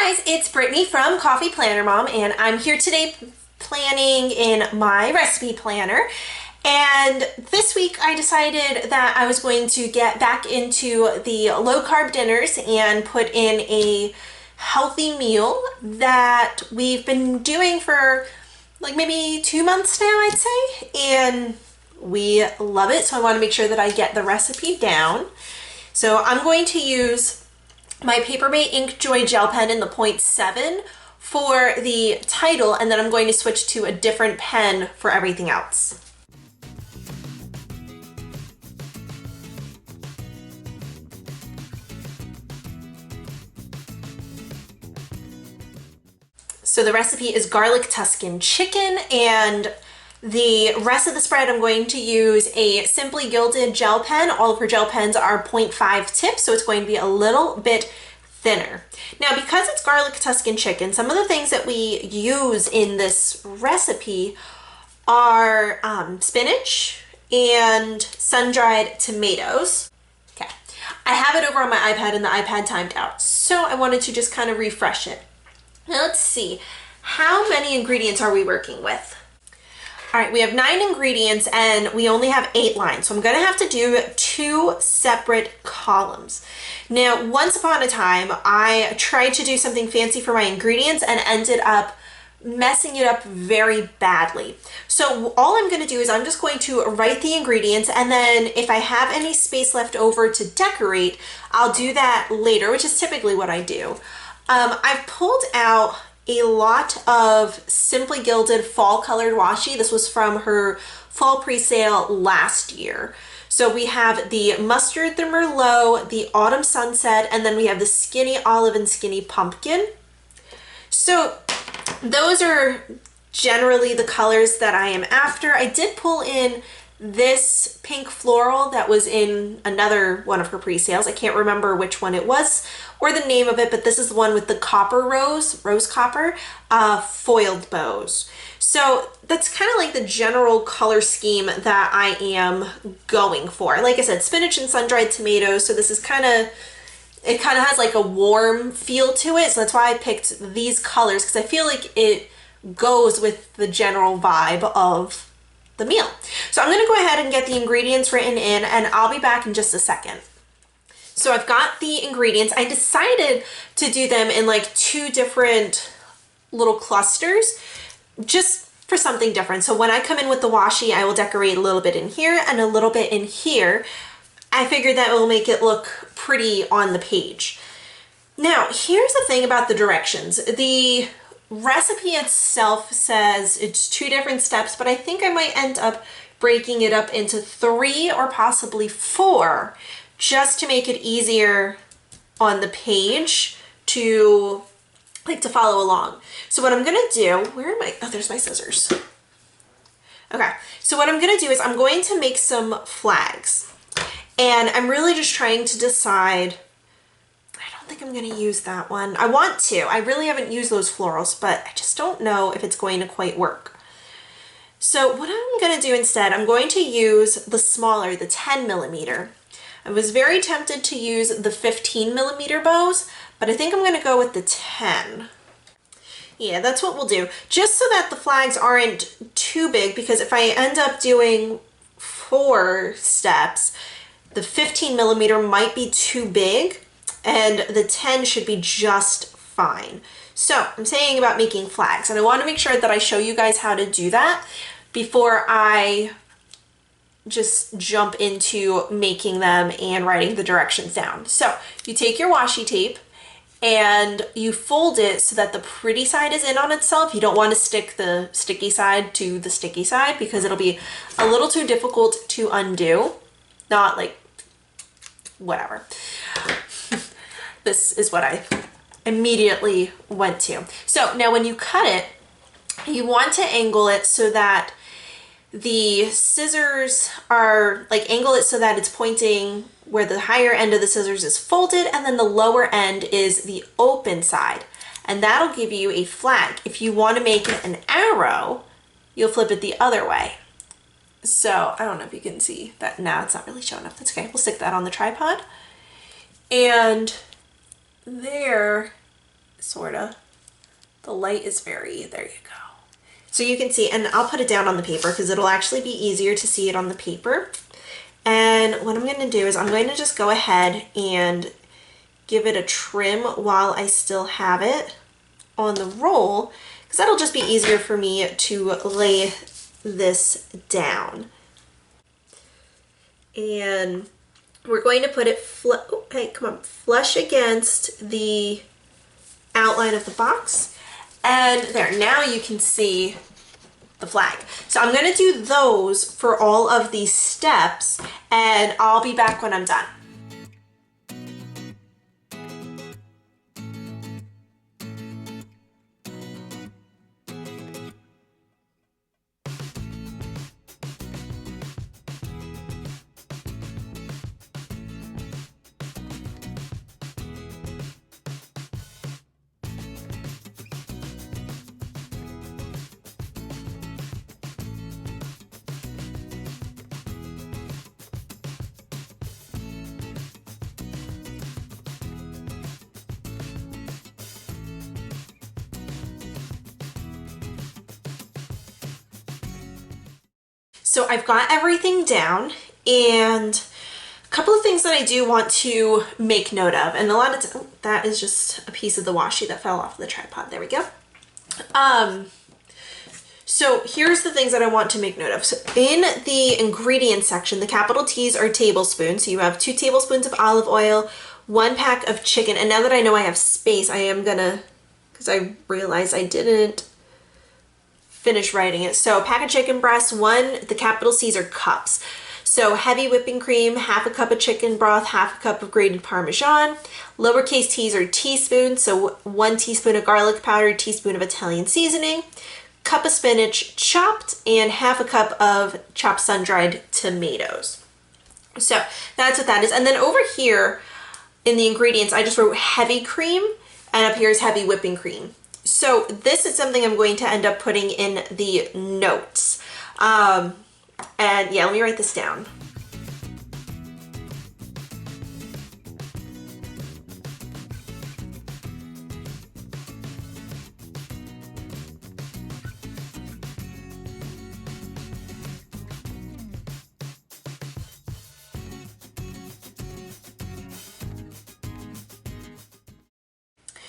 guys, it's Brittany from Coffee Planner Mom, and I'm here today planning in my recipe planner. And this week I decided that I was going to get back into the low-carb dinners and put in a healthy meal that we've been doing for like maybe 2 months now, I'd say, and we love it. So I want to make sure that I get the recipe down. So I'm going to use my Papermate Ink Joy gel pen in the 0.7 for the title, and then I'm going to switch to a different pen for everything else. So the recipe is garlic Tuscan chicken, and the rest of the spread I'm going to use a Simply Gilded gel pen. All of her gel pens are 0.5 tips, so it's going to be a little bit thinner. Now, because it's garlic Tuscan chicken, some of the things that we use in this recipe are spinach and sun-dried tomatoes. Okay, I have it over on my iPad and the iPad timed out, so I wanted to just kind of refresh it. Now let's see, how many ingredients are we working with? All right, we have 9 ingredients and we only have 8 lines, so I'm gonna have to do 2 separate columns. Now, once upon a time, I tried to do something fancy for my ingredients and ended up messing it up very badly. So all I'm gonna do is I'm just going to write the ingredients, and then if I have any space left over to decorate, I'll do that later, which is typically what I do. I've pulled out a lot of Simply Gilded fall colored washi. This was from her fall pre-sale last year. So we have the Mustard, the Merlot, the Autumn Sunset, and then we have the Skinny Olive and Skinny Pumpkin. So those are generally the colors that I am after. I did pull in this pink floral that was in another one of her pre-sales. I can't remember which one it was or the name of it, but this is the one with the copper rose copper, foiled bows. So that's kind of like the general color scheme that I am going for. Like I said, spinach and sun-dried tomatoes, so this is it kind of has like a warm feel to it, so that's why I picked these colors, because I feel like it goes with the general vibe of the meal. So I'm gonna go ahead and get the ingredients written in, and I'll be back in just a second. So I've got the ingredients. I decided to do them in like 2 different little clusters, just for something different. So when I come in with the washi, I will decorate a little bit in here and a little bit in here. I figured that will make it look pretty on the page. Now, here's the thing about the directions. The recipe itself says it's 2 different steps, but I think I might end up breaking it up into 3 or possibly 4, just to make it easier on the page to follow along. So what I'm gonna do, where am I? Oh, there's my scissors. Okay, so what I'm gonna do is I'm going to make some flags, and I'm really just trying to decide. I don't think I'm gonna use that one. I want to. I really haven't used those florals, but I just don't know if it's going to quite work. So what I'm gonna do instead, I'm going to use the smaller, the 10 millimeter. I was very tempted to use the 15 millimeter bows, but I think I'm gonna go with the 10. Yeah, that's what we'll do. Just so that the flags aren't too big, because if I end up doing 4 steps, the 15 millimeter might be too big, and the 10 should be just fine. So I'm saying about making flags, and I want to make sure that I show you guys how to do that before I just jump into making them and writing the directions down. So you take your washi tape and you fold it so that the pretty side is in on itself. You don't want to stick the sticky side to the sticky side, because it'll be a little too difficult to undo. Not like, whatever. This is what I immediately went to. So now when you cut it, you want to angle it so that the scissors are angle it so that it's pointing where the higher end of the scissors is folded, and then the lower end is the open side, and that'll give you a flag. If you want to make it an arrow, you'll flip it the other way. So I don't know if you can see that now. It's not really showing up. That's okay. We'll stick that on the tripod. And there sort of. The light is there you go. So you can see, and I'll put it down on the paper because it'll actually be easier to see it on the paper. And what I'm going to do is I'm going to just go ahead and give it a trim while I still have it on the roll, because that'll just be easier for me to lay this down. And we're going to put it flush against the outline of the box. And there, now you can see the flag. So I'm going to do those for all of these steps, and I'll be back when I'm done. So I've got everything down, and a couple of things that I do want to make note of, and a lot of that is just a piece of the washi that fell off the tripod. There we go. So here's the things that I want to make note of. So in the ingredients section, the capital T's are tablespoons. So you have 2 tablespoons of olive oil, 1 pack of chicken. And now that I know I have space, I am gonna, because I realized I didn't finish writing it. So pack of chicken breasts, the capital C's are cups. So heavy whipping cream, half a cup of chicken broth, half a cup of grated Parmesan. Lowercase t's are teaspoons. So 1 teaspoon of garlic powder, teaspoon of Italian seasoning, cup of spinach chopped, and half a cup of chopped sun-dried tomatoes. So that's what that is. And then over here in the ingredients, I just wrote heavy cream, and up here is heavy whipping cream. So this is something I'm going to end up putting in the notes. And yeah, let me write this down.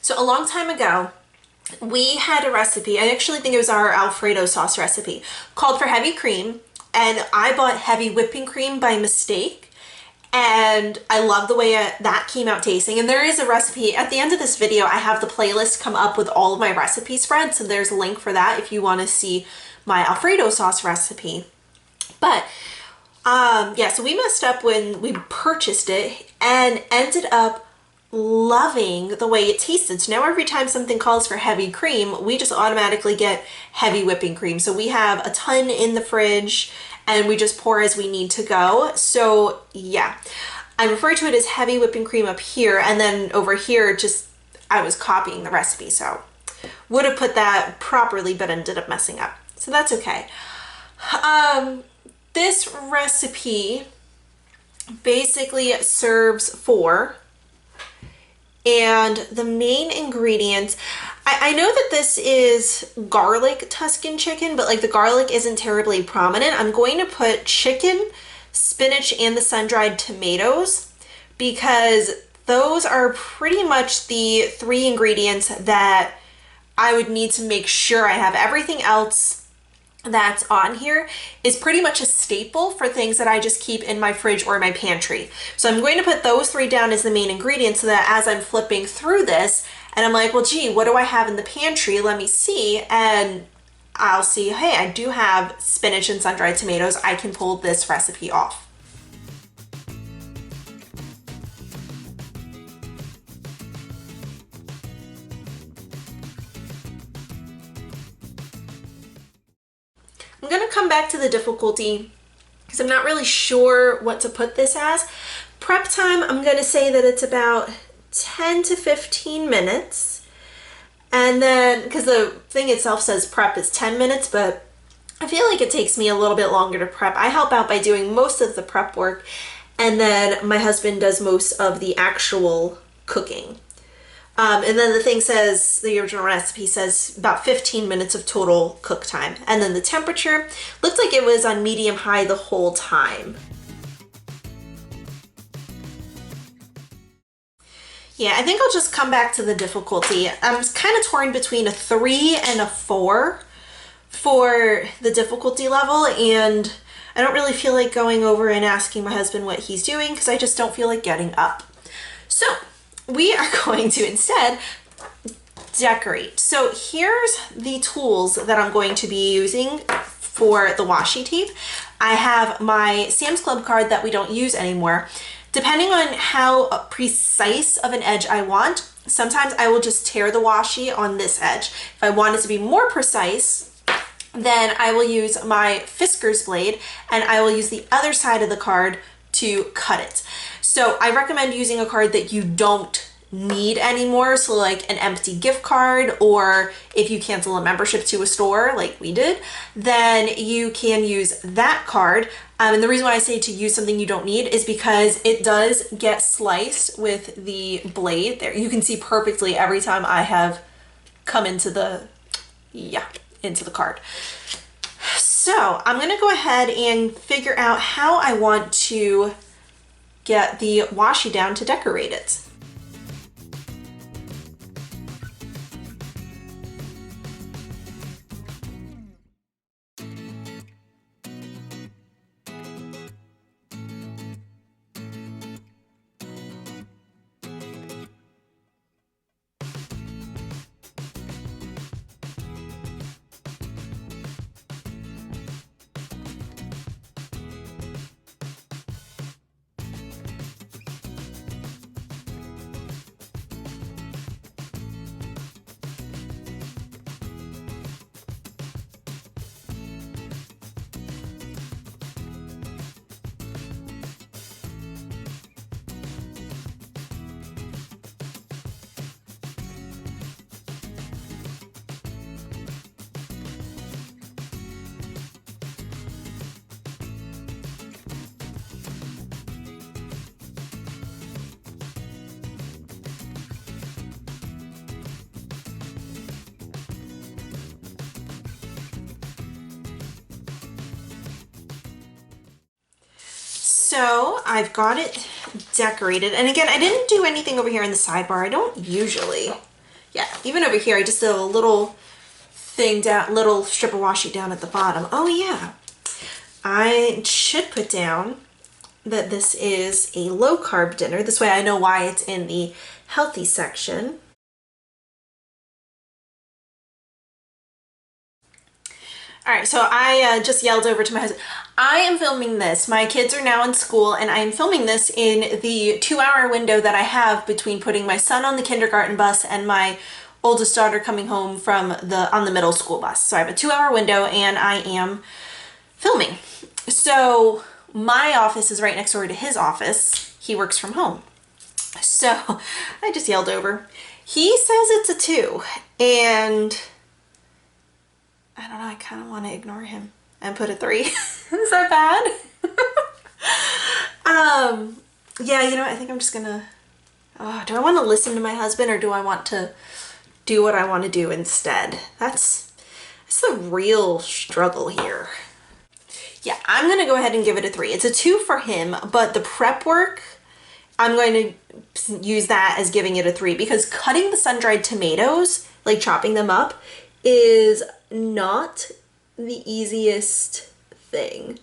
So a long time ago, we had a recipe, I actually think it was our Alfredo sauce recipe, called for heavy cream, and I bought heavy whipping cream by mistake, and I love the way that came out tasting. And there is a recipe, at the end of this video, I have the playlist come up with all of my recipe spreads, so there's a link for that if you want to see my Alfredo sauce recipe. But yeah, so we messed up when we purchased it and ended up loving the way it tasted. So now every time something calls for heavy cream, we just automatically get heavy whipping cream. So we have a ton in the fridge and we just pour as we need to go. So yeah, I refer to it as heavy whipping cream up here, and then over here just I was copying the recipe, so would have put that properly but ended up messing up, so that's okay. This recipe basically serves 4, and the main ingredients, I know that this is garlic Tuscan chicken, but like the garlic isn't terribly prominent. I'm going to put chicken, spinach, and the sun-dried tomatoes because those are pretty much the 3 ingredients that I would need to make sure I have. Everything else that's on here is pretty much a staple for things that I just keep in my fridge or my pantry. So I'm going to put those 3 down as the main ingredients so that as I'm flipping through this and I'm like, well, gee, what do I have in the pantry? Let me see. And I'll see, hey, I do have spinach and sun-dried tomatoes. I can pull this recipe off. I'm going to come back to the difficulty because I'm not really sure what to put this as. Prep time, I'm going to say that it's about 10 to 15 minutes. And then, because the thing itself says prep is 10 minutes, but I feel like it takes me a little bit longer to prep. I help out by doing most of the prep work, and then my husband does most of the actual cooking. And then the thing says, the original recipe says about 15 minutes of total cook time. And then the temperature looked like it was on medium high the whole time. Yeah, I think I'll just come back to the difficulty. I'm kind of torn between a 3 and a 4 for the difficulty level, and I don't really feel like going over and asking my husband what he's doing because I just don't feel like getting up. So we are going to instead decorate. So here's the tools that I'm going to be using for the washi tape. I have my Sam's Club card that we don't use anymore. Depending on how precise of an edge I want, sometimes I will just tear the washi on this edge. If I want it to be more precise, then I will use my Fisker's blade and I will use the other side of the card to cut it. So I recommend using a card that you don't need anymore, so like an empty gift card, or if you cancel a membership to a store like we did, then you can use that card. And the reason why I say to use something you don't need is because it does get sliced with the blade. There you can see perfectly every time I have come into the card. So I'm gonna go ahead and figure out how I want to get the washi down to decorate it. So I've got it decorated. And again, I didn't do anything over here in the sidebar. I don't usually. Yeah, even over here, I just did a little thing down, little strip of washi down at the bottom. Oh yeah, I should put down that this is a low-carb dinner. This way I know why it's in the healthy section. All right, so I just yelled over to my husband. I am filming this. My kids are now in school, and I am filming this in the 2-hour window that I have between putting my son on the kindergarten bus and my oldest daughter coming home from on the middle school bus. So I have a 2-hour window, and I am filming. So my office is right next door to his office. He works from home. So I just yelled over. He says it's a 2, and I don't know, I kind of want to ignore him and put a 3. Is that bad? Yeah, you know what? I think I'm just gonna, do I want to listen to my husband or do I want to do what I want to do instead? That's the real struggle here. Yeah, I'm gonna go ahead and give it a 3. It's a 2 for him, but the prep work, I'm going to use that as giving it a 3 because cutting the sun-dried tomatoes, like chopping them up, is not the easiest thing.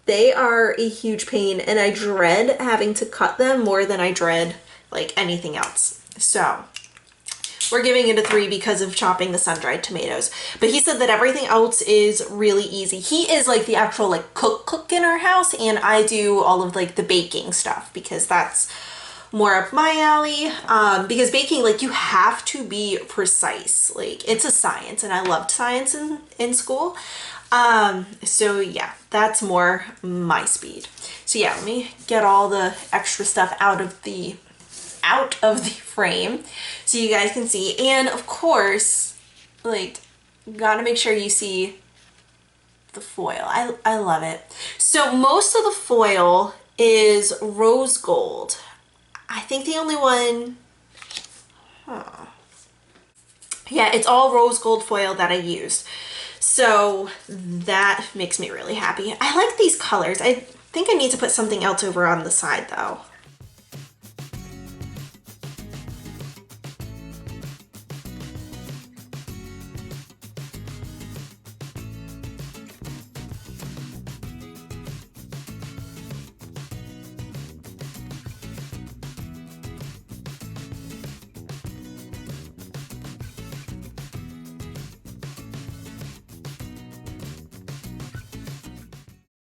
They are a huge pain and I dread having to cut them more than I dread like anything else. So we're giving it a 3 because of chopping the sun-dried tomatoes. But he said that everything else is really easy. He is like the actual like cook in our house, and I do all of like the baking stuff because that's more up my alley. Because baking, like, you have to be precise. Like, it's a science, and I loved science in school. So yeah, that's more my speed. So yeah, let me get all the extra stuff out of the frame so you guys can see. And of course, like, gotta make sure you see the foil. I love it. So most of the foil is rose gold. I think the only one, Yeah, it's all rose gold foil that I used. So that makes me really happy. I like these colors. I think I need to put something else over on the side though.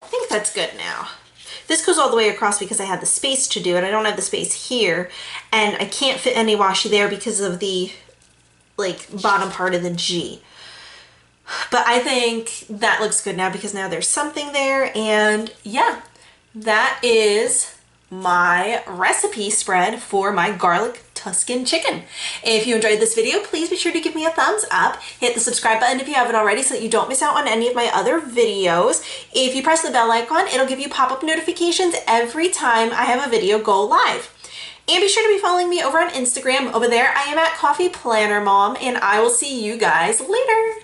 I think that's good now. This goes all the way across because I had the space to do it. I don't have the space here, and I can't fit any washi there because of the like bottom part of the G. But I think that looks good now because now there's something there, and yeah, that is my recipe spread for my garlic Tuscan chicken. If you enjoyed this video, please be sure to give me a thumbs up. Hit the subscribe button if you haven't already so that you don't miss out on any of my other videos. If you press the bell icon, it'll give you pop-up notifications every time I have a video go live. And be sure to be following me over on Instagram. Over there, I am at Coffee Planner Mom, and I will see you guys later.